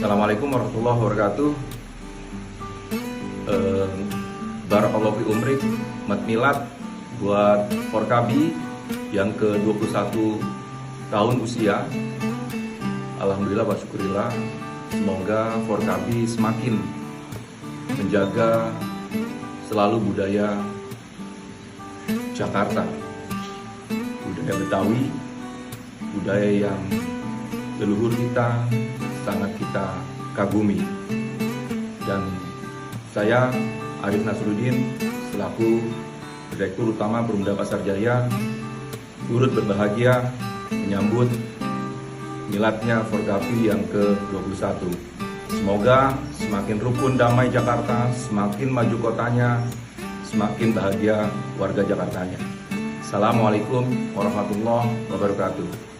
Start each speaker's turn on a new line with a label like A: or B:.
A: Assalamualaikum warahmatullahi wabarakatuh. Barakallahu fi umrik, mat milad buat Forkabi yang ke-21 tahun usia. Alhamdulillah wa syukurillah. Semoga Forkabi semakin menjaga selalu budaya Jakarta, budaya Betawi, budaya yang leluhur kita sangat kita kagumi. Dan saya Arif Nasruddin selaku Direktur Utama Perumda Pasar Jaya turut berbahagia menyambut miladnya Forkabi yang ke-21. Semoga semakin rukun damai Jakarta, semakin maju kotanya, semakin bahagia warga Jakartanya. Assalamualaikum warahmatullahi wabarakatuh.